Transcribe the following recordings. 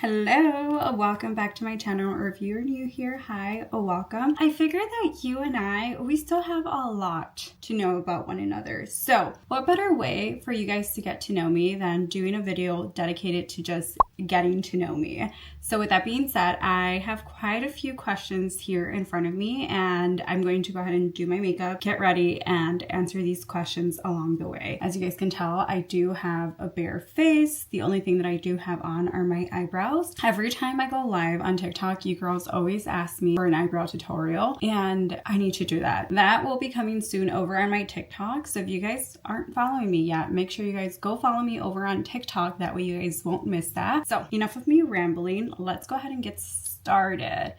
Hello, welcome back to my channel, or if you're new here, hi, welcome. I figured that you and we still have a lot to know about one another. So what better way for you guys to get to know me than doing a video dedicated to just getting to know me. So with that being said, I have quite a few questions here in front of me, and I'm going to go ahead and do my makeup, get ready, and answer these questions along the way. As you guys can tell, I do have a bare face. The only thing that I do have on are my eyebrows. Every time I go live on TikTok, you girls always ask me for an eyebrow tutorial, and I need to do that. That will be coming soon over on my TikTok. So if you guys aren't following me yet, make sure you guys go follow me over on TikTok. That way you guys won't miss that. So enough of me rambling. Let's go ahead and get started.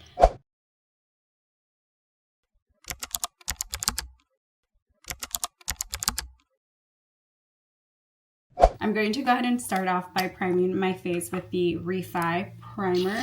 I'm going to go ahead and start off by priming my face with the Refi primer.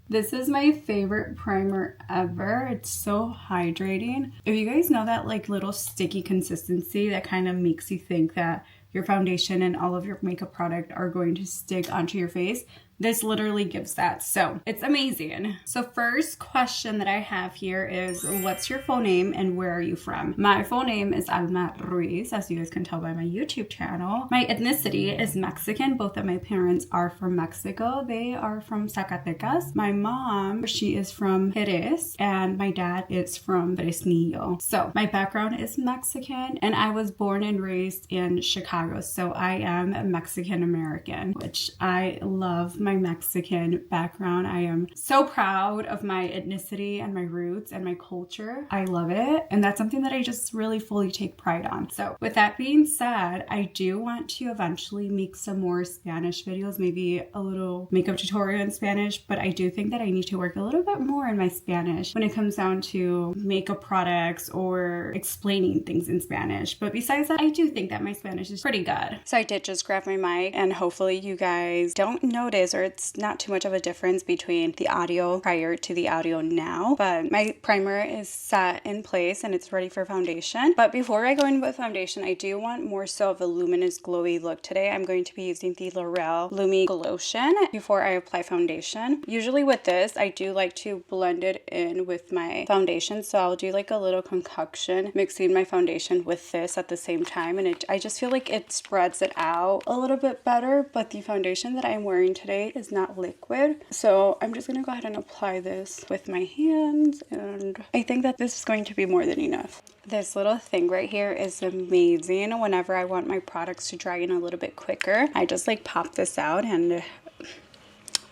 This is my favorite primer ever. It's so hydrating. If you guys know that like little sticky consistency that kind of makes you think that your foundation and all of your makeup product are going to stick onto your face, this literally gives that. So it's amazing. So first question that I have here is, what's your full name and where are you from? My full name is Alma Ruiz, as you guys can tell by my YouTube channel. My ethnicity is Mexican. Both of my parents are from Mexico. They are from Zacatecas. My mom, she is from Jerez, and my dad is from Fresnillo. So my background is Mexican, and I was born and raised in Chicago. So I am a Mexican American, which I love my Mexican background. I am so proud of my ethnicity and my roots and my culture. I love it, and that's something that I just really fully take pride on. So with that being said, I do want to eventually make some more Spanish videos, maybe a little makeup tutorial in Spanish, but I do think that I need to work a little bit more in my Spanish when it comes down to makeup products or explaining things in Spanish. But besides that, I do think that my Spanish is pretty good. So I did just grab my mic, and hopefully you guys don't notice, or it's not too much of a difference between the audio prior to the audio now. But my primer is set in place and it's ready for foundation. But before I go in with foundation, I do want more so of a luminous glowy look today. I'm going to be using the L'Oreal Lumi Glotion before I apply foundation. Usually with this, I do like to blend it in with my foundation. So I'll do like a little concoction mixing my foundation with this at the same time. And I just feel like it spreads it out a little bit better. But the foundation that I'm wearing today is not liquid, so I'm just gonna go ahead and apply this with my hands, and I think that this is going to be more than enough. This little thing right here is amazing. Whenever I want my products to dry in a little bit quicker, I just like pop this out and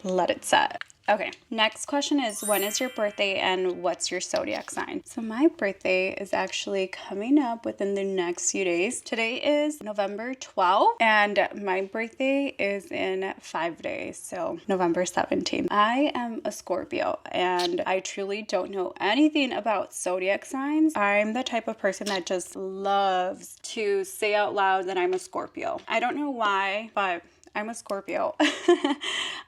let it set. Okay, next question is, when is your birthday and what's your zodiac sign? So my birthday is actually coming up within the next few days. Today is November 12th and my birthday is in 5 days, so November 17th. I am a Scorpio and I truly don't know anything about zodiac signs. I'm the type of person that just loves to say out loud that I'm a Scorpio. I don't know why, but I'm a Scorpio.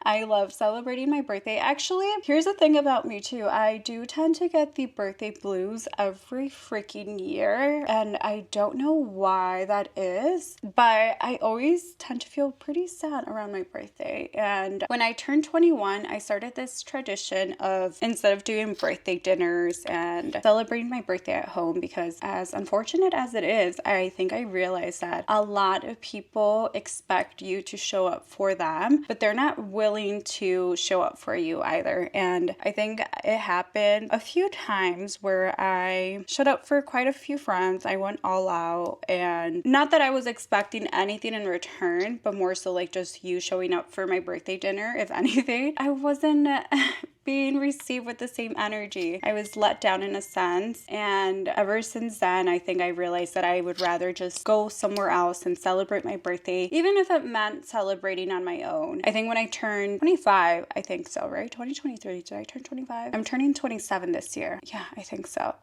I love celebrating my birthday. Actually, here's the thing about me too. I do tend to get the birthday blues every freaking year, and I don't know why that is, but I always tend to feel pretty sad around my birthday. And when I turned 21, I started this tradition of, instead of doing birthday dinners and celebrating my birthday at home, because as unfortunate as it is, I think I realized that a lot of people expect you to show up for them, but they're not willing to show up for you either. And I think it happened a few times where I showed up for quite a few friends. I went all out, and not that I was expecting anything in return, but more so like just you showing up for my birthday dinner. If anything, I wasn't being received with the same energy. I was let down in a sense, and ever since then I think I realized that I would rather just go somewhere else and celebrate my birthday, even if it meant celebrating on my own. I think when I turned 25, I think so, right? 2023, did I turn 25? I'm turning 27 this year. Yeah, I think so.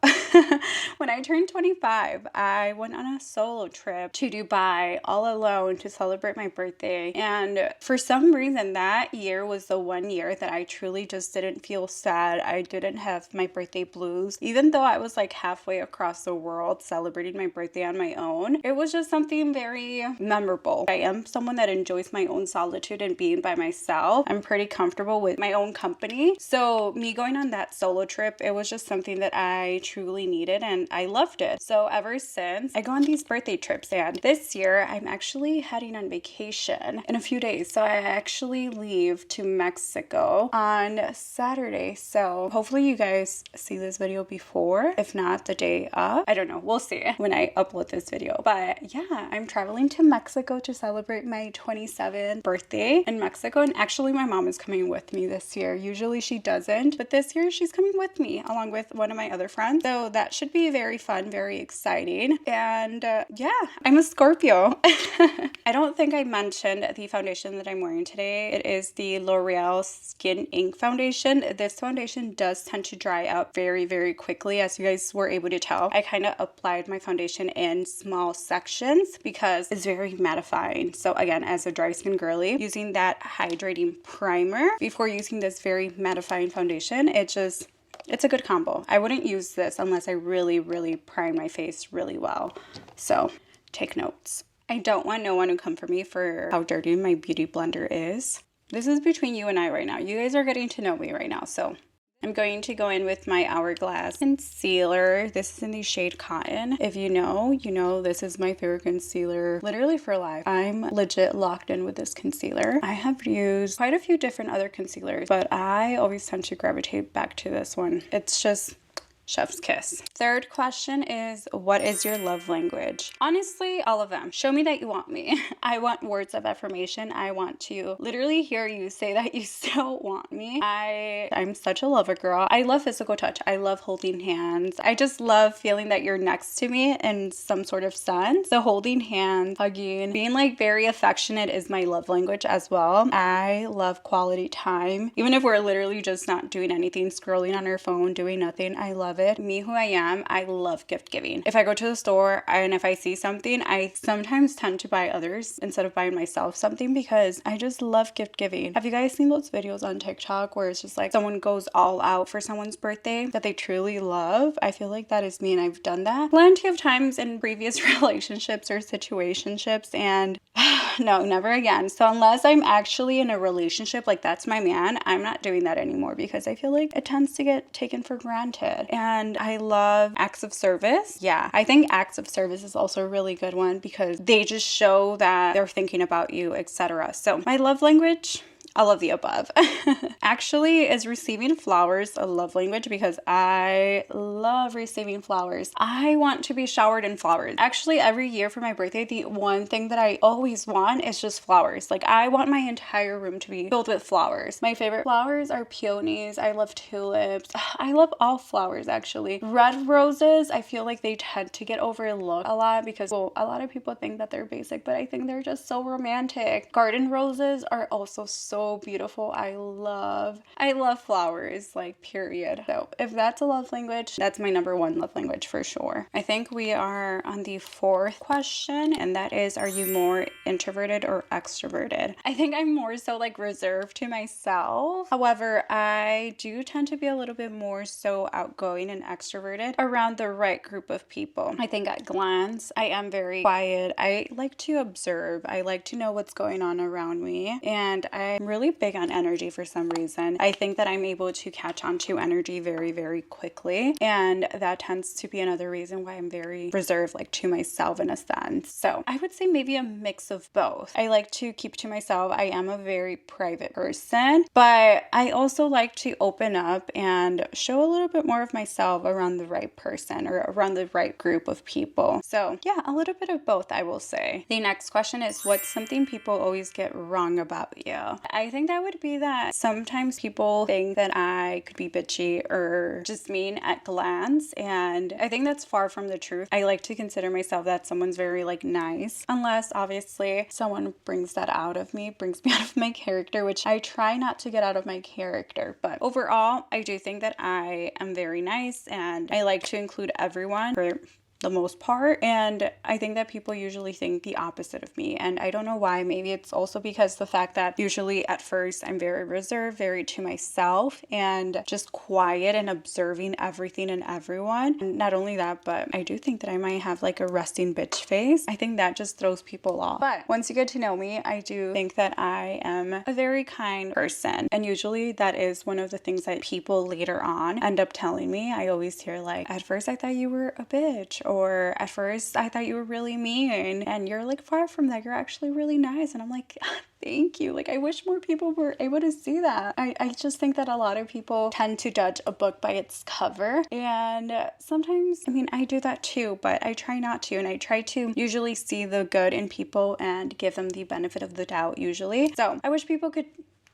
When I turned 25, I went on a solo trip to Dubai all alone to celebrate my birthday, and for some reason that year was the one year that I truly just didn't didn't feel sad. I didn't have my birthday blues. Even though I was like halfway across the world celebrating my birthday on my own, it was just something very memorable. I am someone that enjoys my own solitude and being by myself. I'm pretty comfortable with my own company. So me going on that solo trip, it was just something that I truly needed and I loved it. So ever since, I go on these birthday trips, and this year I'm actually heading on vacation in a few days. So I actually leave to Mexico on Saturday. So hopefully you guys see this video before, if not the day of. I don't know, we'll see when I upload this video. But yeah, I'm traveling to Mexico to celebrate my 27th birthday in Mexico, and actually my mom is coming with me this year. Usually she doesn't, but this year she's coming with me along with one of my other friends. So that should be very fun, very exciting. And yeah, I'm a Scorpio. I don't think I mentioned the foundation that I'm wearing today. It is the L'Oreal Skin Ink foundation. This foundation does tend to dry out very, very quickly, as you guys were able to tell. I kind of applied my foundation in small sections because it's very mattifying. So again, as a dry skin girly, using that hydrating primer before using this very mattifying foundation, it's a good combo. I wouldn't use this unless I really, really prime my face really well. So take notes. I don't want no one to come for me for how dirty my beauty blender is. This is between you and I right now. You guys are getting to know me right now. So I'm going to go in with my Hourglass concealer. This is in the shade Cotton. If you know, you know this is my favorite concealer literally for life. I'm legit locked in with this concealer. I have used quite a few different other concealers, but I always tend to gravitate back to this one. It's just chef's kiss. Third question is, what is your love language? Honestly, all of them. Show me that you want me. I want words of affirmation. I want to literally hear you say that you still want me. I'm such a lover girl. I love physical touch. I love holding hands. I just love feeling that you're next to me in some sort of sense. So holding hands, hugging, being like very affectionate is my love language as well. I love quality time. Even if we're literally just not doing anything, scrolling on our phone, doing nothing, I love it. Me who I am, I love gift giving. If I go to the store and if I see something, I sometimes tend to buy others instead of buying myself something because I just love gift giving. Have you guys seen those videos on TikTok where it's just like someone goes all out for someone's birthday that they truly love? I feel like that is me, and I've done that plenty of times in previous relationships or situationships, and no, never again. So unless I'm actually in a relationship, like that's my man, I'm not doing that anymore because I feel like it tends to get taken for granted. And I love acts of service. Yeah, I think acts of service is also a really good one because they just show that they're thinking about you, etc. So my love language, all of the above. Actually, is receiving flowers a love language? Because I love receiving flowers. I want to be showered in flowers. Actually, every year for my birthday, the one thing that I always want is just flowers. Like I want my entire room to be filled with flowers. My favorite flowers are peonies. I love tulips. I love all flowers actually. Red roses, I feel like they tend to get overlooked a lot because, well, a lot of people think that they're basic, but I think they're just so romantic. Garden roses are also so beautiful. I love flowers, like period. So if that's a love language, that's my number one love language for sure. I think we are on the fourth question, and that is, are you more introverted or extroverted? I think I'm more so like reserved to myself. However, I do tend to be a little bit more so outgoing and extroverted around the right group of people. I think at glance, I am very quiet. I like to observe. I like to know what's going on around me, and I'm really big on energy for some reason. I think that I'm able to catch on to energy very, very quickly, and that tends to be another reason why I'm very reserved, like to myself in a sense. So I would say maybe a mix of both. I like to keep to myself. I am a very private person, but I also like to open up and show a little bit more of myself around the right person or around the right group of people. So yeah, a little bit of both, I will say. The next question is, what's something people always get wrong about you? I think that would be that sometimes people think that I could be bitchy or just mean at glance, and I think that's far from the truth. I like to consider myself that someone's very like nice, unless obviously someone brings that out of me, brings me out of my character, which I try not to get out of my character. But overall, I do think that I am very nice, and I like to include everyone for the most part. And I think that people usually think the opposite of me. And I don't know why. Maybe it's also because the fact that usually at first I'm very reserved, very to myself, and just quiet and observing everything and everyone. And not only that, but I do think that I might have like a resting bitch face. I think that just throws people off. But once you get to know me, I do think that I am a very kind person. And usually that is one of the things that people later on end up telling me. I always hear like, at first I thought you were a bitch, or at first I thought you were really mean, and you're like far from that, you're actually really nice. And I'm like, thank you. Like, I wish more people were able to see that. I just think that a lot of people tend to judge a book by its cover. And sometimes, I mean, I do that too, but I try not to. And I try to usually see the good in people and give them the benefit of the doubt usually. So I wish people could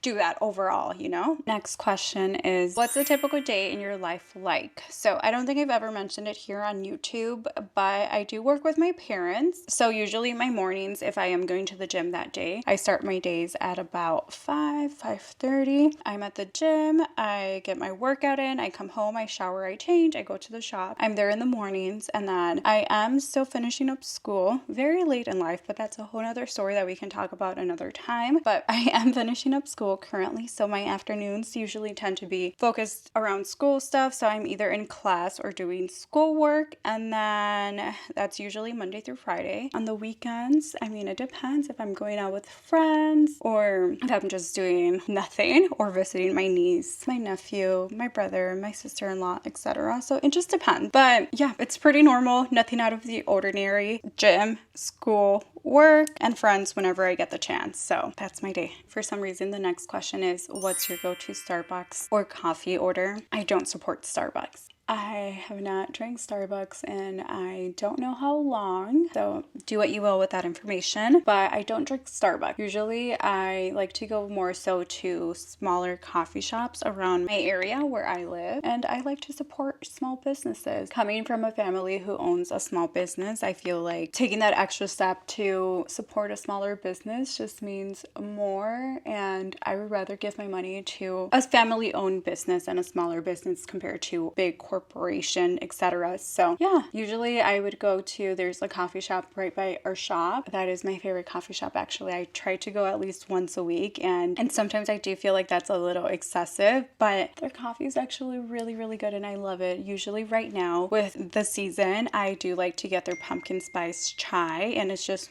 do that overall, you know? Next question is, what's a typical day in your life like? So I don't think I've ever mentioned it here on YouTube, but I do work with my parents. So usually my mornings, if I am going to the gym that day, I start my days at about 5:30. I'm at the gym, I get my workout in, I come home, I shower, I change, I go to the shop. I'm there in the mornings, and then I am still finishing up school very late in life, but that's a whole nother story that we can talk about another time. But I am finishing up school currently, so my afternoons usually tend to be focused around school stuff. So I'm either in class or doing schoolwork, and then that's usually Monday through Friday. On the weekends, I mean, it depends if I'm going out with friends or if I'm just doing nothing or visiting my niece, my nephew, my brother, my sister-in-law, etc. So it just depends. But yeah, it's pretty normal, nothing out of the ordinary. Gym, school, work, and friends whenever I get the chance. So that's my day. For some reason, the next question is, what's your go-to Starbucks or coffee order? I don't support Starbucks. I have not drank Starbucks and I don't know how long, so do what you will with that information, but I don't drink Starbucks. Usually I like to go more so to smaller coffee shops around my area where I live, and I like to support small businesses. Coming from a family who owns a small business, I feel like taking that extra step to support a smaller business just means more, and I would rather give my money to a family-owned business and a smaller business compared to big corporation, etc. So yeah, usually I would go to, there's a coffee shop right by our shop. That is my favorite coffee shop actually. I try to go at least once a week, and sometimes I do feel like that's a little excessive, but their coffee is actually really, really good and I love it. Usually right now with the season, I do like to get their pumpkin spice chai, and it's just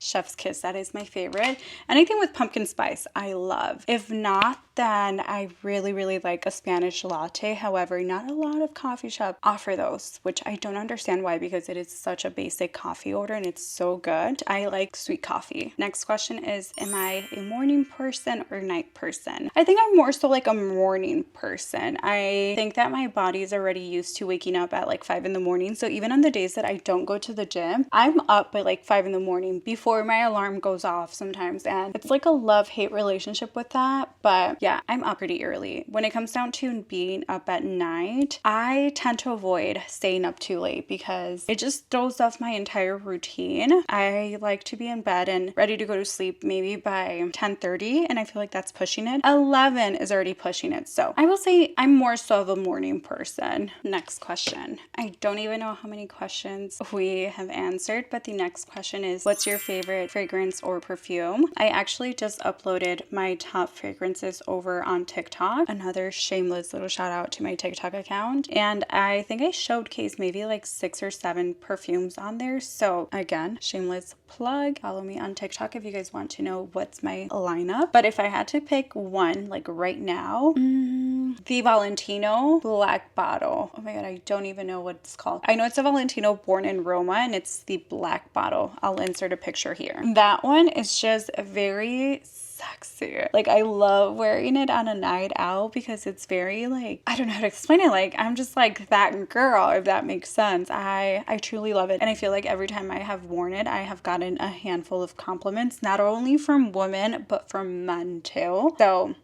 chef's kiss. That is my favorite. Anything with pumpkin spice I love. If not, then I really, really like a Spanish latte. However, not a lot of coffee shops offer those, which I don't understand why, because it is such a basic coffee order and it's so good. I like sweet coffee. Next question is, am I a morning person or night person? I think I'm more so like a morning person. I think that my body is already used to waking up at like 5 in the morning. So even on the days that I don't go to the gym, I'm up by like 5 in the morning before my alarm goes off sometimes. And it's like a love-hate relationship with that. But yeah, I'm up pretty early. When it comes down to being up at night, I tend to avoid staying up too late because it just throws off my entire routine. I like to be in bed and ready to go to sleep maybe by 10:30, and I feel like that's pushing it. 11 is already pushing it. So I will say I'm more so of a morning person. Next question. I don't even know how many questions we have answered, but the next question is, what's your favorite fragrance or perfume? I actually just uploaded my top fragrances over on TikTok. Another shameless little shout out to my TikTok account. And I think I showcased maybe like 6 or 7 perfumes on there. So again, shameless plug. Follow me on TikTok if you guys want to know what's my lineup. But if I had to pick one like right now, the Valentino Black Bottle. Oh my god, I don't even know what it's called. I know it's a Valentino born in Roma and it's the black bottle. I'll insert a picture here. That one is just very sexy. Like, I love wearing it on a night out because it's very like, I don't know how to explain it. Like, I'm just like that girl, if that makes sense. I truly love it. And I feel like every time I have worn it, I have gotten a handful of compliments, not only from women, but from men too. So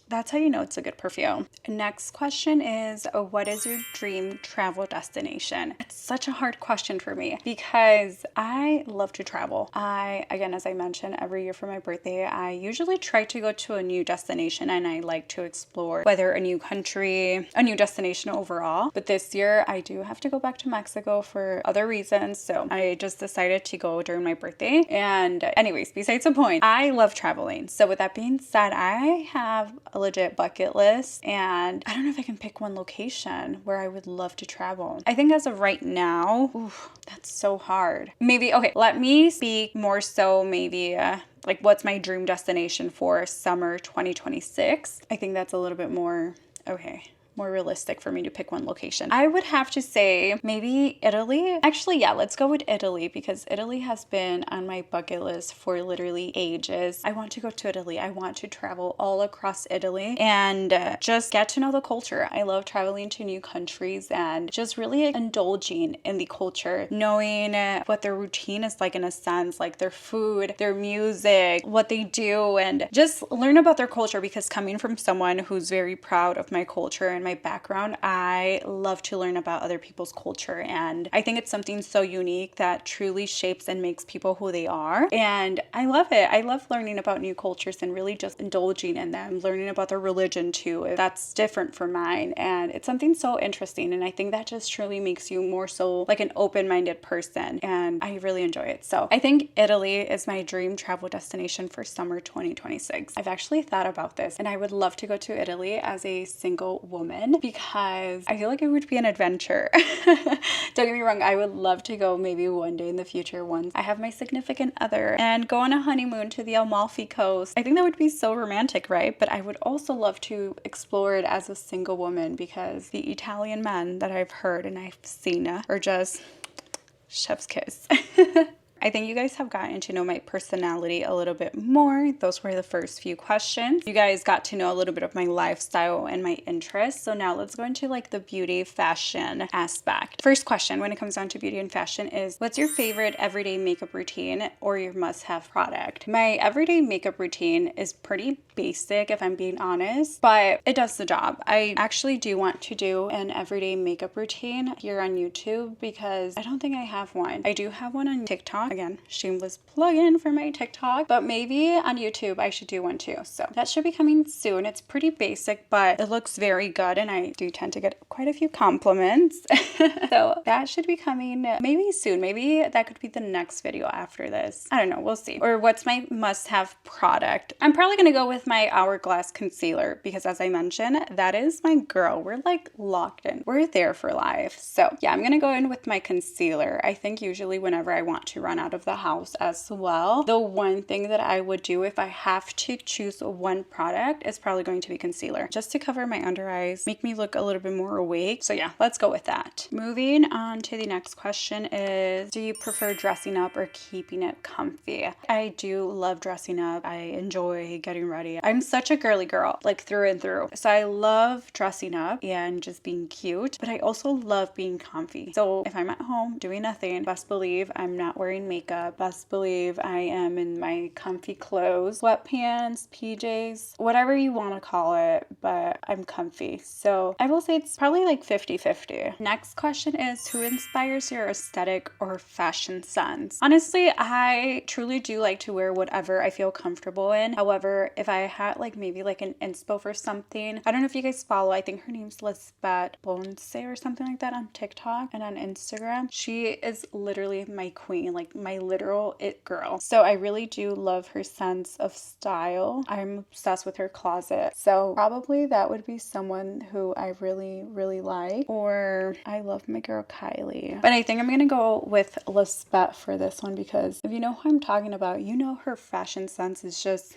That's how you know it's a good perfume. Next question is, what is your dream travel destination? It's such a hard question for me because I love to travel. Again, as I mentioned, every year for my birthday, I usually try to go to a new destination and I like to explore whether a new country, a new destination overall. But this year I do have to go back to Mexico for other reasons. So I just decided to go during my birthday. And anyways, besides the point, I love traveling. So with that being said, I have a legit bucket list and I don't know if I can pick one location where I would love to travel. I think as of right now, that's so hard. Maybe, okay, let me speak more so maybe like what's my dream destination for summer 2026. I think that's a little bit more, okay, more realistic for me to pick one location. I would have to say maybe Italy. Actually, yeah, let's go with Italy because Italy has been on my bucket list for literally ages. I want to go to Italy. I want to travel all across Italy and just get to know the culture. I love traveling to new countries and just really indulging in the culture, knowing what their routine is like in a sense, like their food, their music, what they do, and just learn about their culture because coming from someone who's very proud of my culture and my background, I love to learn about other people's culture, and I think it's something so unique that truly shapes and makes people who they are, and I love it. I love learning about new cultures and really just indulging in them, learning about their religion too. That's different from mine, and it's something so interesting, and I think that just truly makes you more so like an open-minded person, and I really enjoy it. So I think Italy is my dream travel destination for summer 2026. I've actually thought about this, and I would love to go to Italy as a single woman because I feel like it would be an adventure. Don't get me wrong, I would love to go maybe one day in the future once I have my significant other and go on a honeymoon to the Amalfi Coast. I think that would be so romantic, right? But I would also love to explore it as a single woman because the Italian men that I've heard and I've seen are just chef's kiss. I think you guys have gotten to know my personality a little bit more. Those were the first few questions. You guys got to know a little bit of my lifestyle and my interests. So now let's go into like the beauty fashion aspect. First question when it comes down to beauty and fashion is, what's your favorite everyday makeup routine or your must-have product? My everyday makeup routine is pretty basic if I'm being honest, but it does the job. I actually do want to do an everyday makeup routine here on YouTube because I don't think I have one. I do have one on TikTok. Again, shameless plug-in for my TikTok, but maybe on YouTube I should do one too. So that should be coming soon. It's pretty basic, but it looks very good and I do tend to get quite a few compliments. So that should be coming maybe soon. Maybe that could be the next video after this. I don't know, we'll see. Or what's my must-have product? I'm probably gonna go with my Hourglass concealer because as I mentioned, that is my girl. We're like locked in. We're there for life. So yeah, I'm gonna go in with my concealer. I think usually whenever I want to run out of the house as well, the one thing that I would do if I have to choose one product is probably going to be concealer, just to cover my under eyes, make me look a little bit more awake. So yeah, let's go with that. Moving on to the next question is, do you prefer dressing up or keeping it comfy? I do love dressing up. I enjoy getting ready. I'm such a girly girl, like through and through. So I love dressing up and just being cute, but I also love being comfy. So if I'm at home doing nothing, best believe I'm not wearing makeup. Best believe I am in my comfy clothes, sweatpants, PJs, whatever you want to call it, but I'm comfy. So I will say it's probably like 50-50. Next question is, who inspires your aesthetic or fashion sense? Honestly, I truly do like to wear whatever I feel comfortable in. However, if I had like maybe like an inspo for something, I don't know if you guys follow, I think her name's Lisbeth Bonse or something like that on TikTok and on Instagram. She is literally my queen, like my literal it girl. So I really do love her sense of style. I'm obsessed with her closet. So probably that would be someone who I really, really like. Or I love my girl Kylie. But I think I'm gonna go with Lisbeth for this one because if you know who I'm talking about, you know her fashion sense is just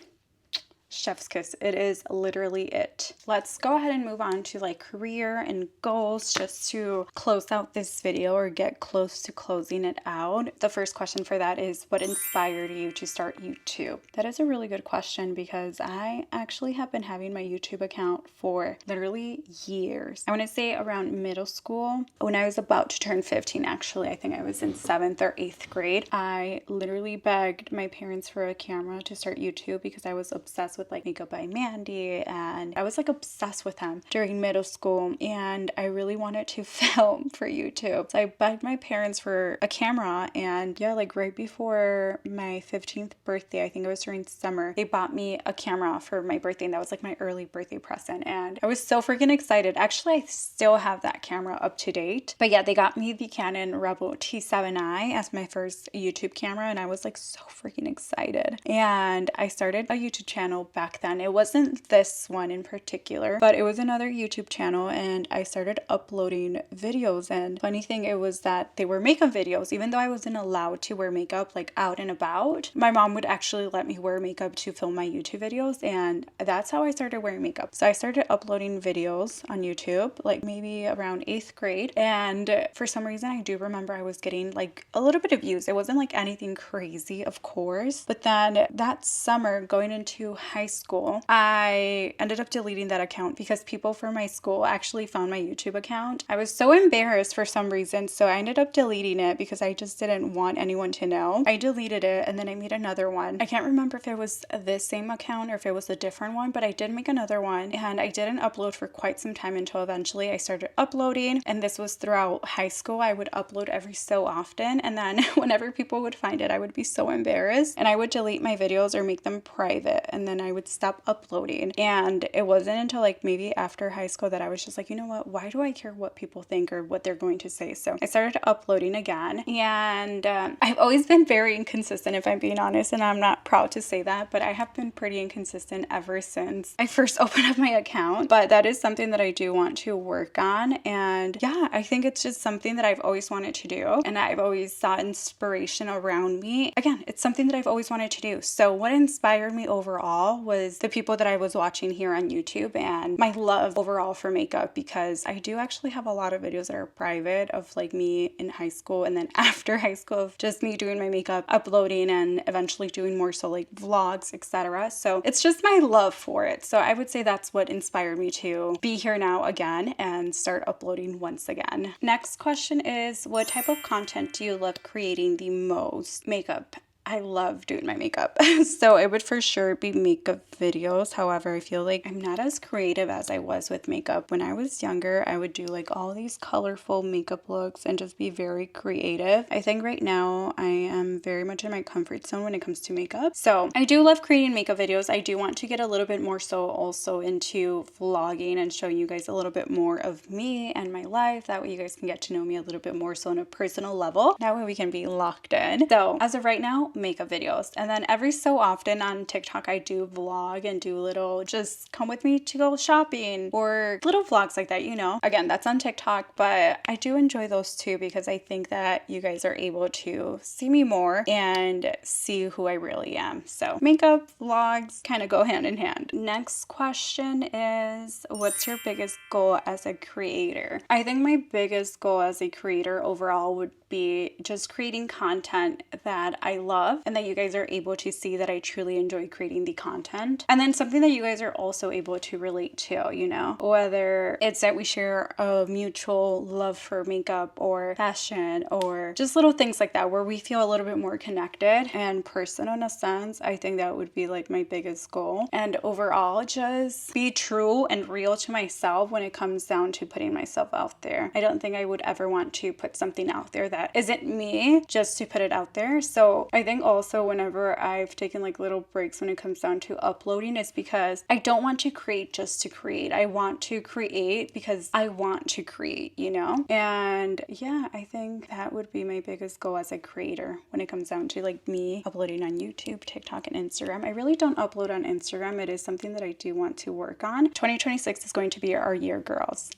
chef's kiss. It is literally it. Let's go ahead and move on to like career and goals just to close out this video or get close to closing it out. The first question for that is, what inspired you to start YouTube? That is a really good question because I actually have been having my YouTube account for literally years. I want to say around middle school when I was about to turn 15 actually. I think I was in 7th or 8th grade. I literally begged my parents for a camera to start YouTube because I was obsessed with with like Makeup by Mandy, and I was like obsessed with him during middle school, and I really wanted to film for YouTube. So I begged my parents for a camera, and yeah, like right before my 15th birthday, I think it was during summer, they bought me a camera for my birthday, and that was like my early birthday present, and I was so freaking excited. Actually, I still have that camera up to date, but yeah, they got me the Canon Rebel T7i as my first YouTube camera, and I was like so freaking excited. And I started a YouTube channel back then. It wasn't this one in particular, but it was another YouTube channel, and I started uploading videos. And funny thing, it was that they were makeup videos. Even though I wasn't allowed to wear makeup like out and about, my mom would actually let me wear makeup to film my YouTube videos, and that's how I started wearing makeup. So I started uploading videos on YouTube like maybe around 8th grade, and for some reason I do remember I was getting like a little bit of views. It wasn't like anything crazy, of course, but then that summer going into high school, I ended up deleting that account because people from my school actually found my YouTube account. I was so embarrassed for some reason, so I ended up deleting it because I just didn't want anyone to know. I deleted it, and then I made another one. I can't remember if it was this same account or if it was a different one, but I did make another one, and I didn't upload for quite some time until eventually I started uploading. And this was throughout high school. I would upload every so often, and then whenever people would find it, I would be so embarrassed, and I would delete my videos or make them private, and then I would stop uploading. And it wasn't until like maybe after high school that I was just like, you know what, why do I care what people think or what they're going to say? So I started uploading again, and I've always been very inconsistent, if I'm being honest, and I'm not proud to say that, but I have been pretty inconsistent ever since I first opened up my account. But that is something that I do want to work on, and yeah, I think it's just something that I've always wanted to do, and I've always sought inspiration around me. Again, it's something that I've always wanted to do. So what inspired me overall was the people that I was watching here on YouTube and my love overall for makeup, because I do actually have a lot of videos that are private of like me in high school and then after high school of just me doing my makeup, uploading, and eventually doing more so like vlogs, etc. So it's just my love for it. So I would say that's what inspired me to be here now again and start uploading once again. Next question is, what type of content do you love creating the most? Makeup. I love doing my makeup. So it would for sure be makeup videos. However, I feel like I'm not as creative as I was with makeup. When I was younger, I would do like all these colorful makeup looks and just be very creative. I think right now I am very much in my comfort zone when it comes to makeup. So I do love creating makeup videos. I do want to get a little bit more so also into vlogging and showing you guys a little bit more of me and my life. That way you guys can get to know me a little bit more so on a personal level. That way we can be locked in. So as of right now, makeup videos. And then every so often on TikTok, I do vlog and do little just come with me to go shopping or little vlogs like that, you know. Again, that's on TikTok, but I do enjoy those too because I think that you guys are able to see me more and see who I really am. So makeup, vlogs kind of go hand in hand. Next question is, what's your biggest goal as a creator? I think my biggest goal as a creator overall would be just creating content that I love and that you guys are able to see that I truly enjoy creating the content. And then something that you guys are also able to relate to, you know, whether it's that we share a mutual love for makeup or fashion or just little things like that where we feel a little bit more connected and personal in a sense. I think that would be like my biggest goal. And overall, just be true and real to myself when it comes down to putting myself out there. I don't think I would ever want to put something out there that isn't me just to put it out there. So I think also whenever I've taken like little breaks when it comes down to uploading, it's because I don't want to create just to create. I want to create because I want to create, you know? And yeah, I think that would be my biggest goal as a creator when it comes down to like me uploading on YouTube, TikTok, and Instagram. I really don't upload on Instagram. It is something that I do want to work on. 2026 is going to be our year, girls.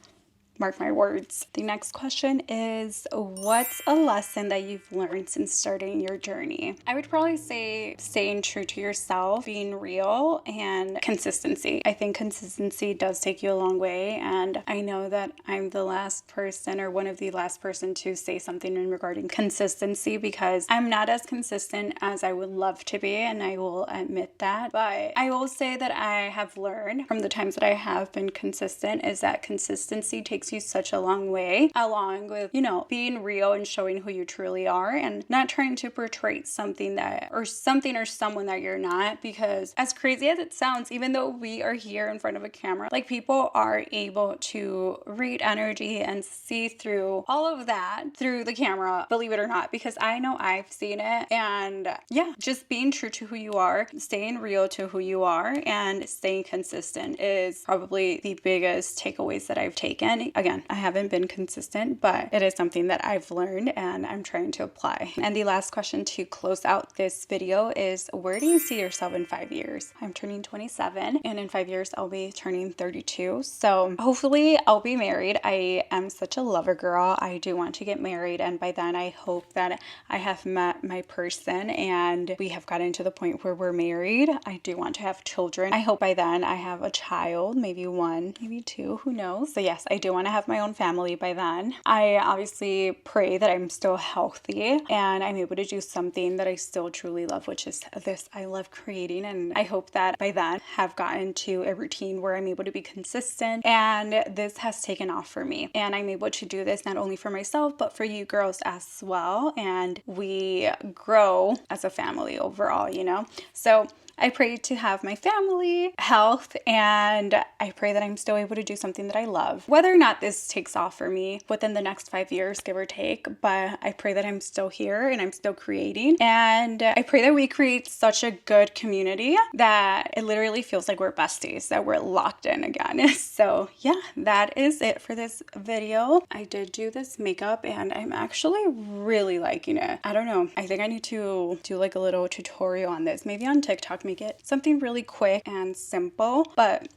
Mark my words. The next question is, what's a lesson that you've learned since starting your journey? I would probably say staying true to yourself, being real, and consistency. I think consistency does take you a long way, and I know that I'm the last person or one of the last person to say something in regarding consistency because I'm not as consistent as I would love to be, and I will admit that. But I will say that I have learned from the times that I have been consistent is that consistency takes takes you such a long way, along with, you know, being real and showing who you truly are and not trying to portray something or someone that you're not. Because as crazy as it sounds, even though we are here in front of a camera, like, people are able to read energy and see through all of that through the camera, believe it or not, because I know I've seen it. And yeah, just being true to who you are, staying real to who you are, and staying consistent is probably the biggest takeaways that I've taken. Again, I haven't been consistent, but it is something that I've learned and I'm trying to apply. And the last question to close out this video is, where do you see yourself in 5 years? I'm turning 27, and in 5 years I'll be turning 32. So hopefully I'll be married. I am such a lover girl. I do want to get married, and by then I hope that I have met my person and we have gotten to the point where we're married. I do want to have children. I hope by then I have a child, maybe one, maybe two, who knows. So yes, I do want to have my own family by then. I obviously pray that I'm still healthy and I'm able to do something that I still truly love, which is this. I love creating, and I hope that by then have gotten to a routine where I'm able to be consistent, and this has taken off for me, and I'm able to do this not only for myself but for you girls as well, and we grow as a family overall, you know. So I pray to have my family, health, and I pray that I'm still able to do something that I love. Whether or not this takes off for me within the next 5 years, give or take, but I pray that I'm still here and I'm still creating. And I pray that we create such a good community that it literally feels like we're besties, that we're locked in again. So yeah, that is it for this video. I did do this makeup and I'm actually really liking it. I don't know. I think I need to do like a little tutorial on this, maybe on TikTok. Make it something really quick and simple, but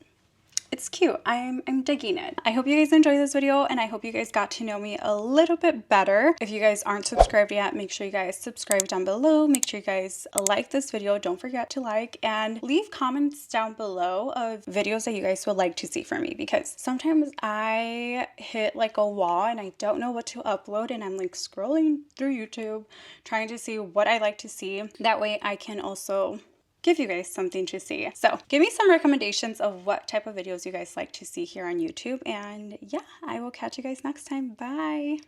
it's cute. I'm digging it. I hope you guys enjoyed this video, and I hope you guys got to know me a little bit better. If you guys aren't subscribed yet, make sure you guys subscribe down below. Make sure you guys like this video. Don't forget to like and leave comments down below of videos that you guys would like to see from me, because sometimes I hit like a wall and I don't know what to upload, and I'm like scrolling through YouTube trying to see what I like to see. That way I can also give you guys something to see. So give me some recommendations of what type of videos you guys like to see here on YouTube. And yeah, I will catch you guys next time. Bye.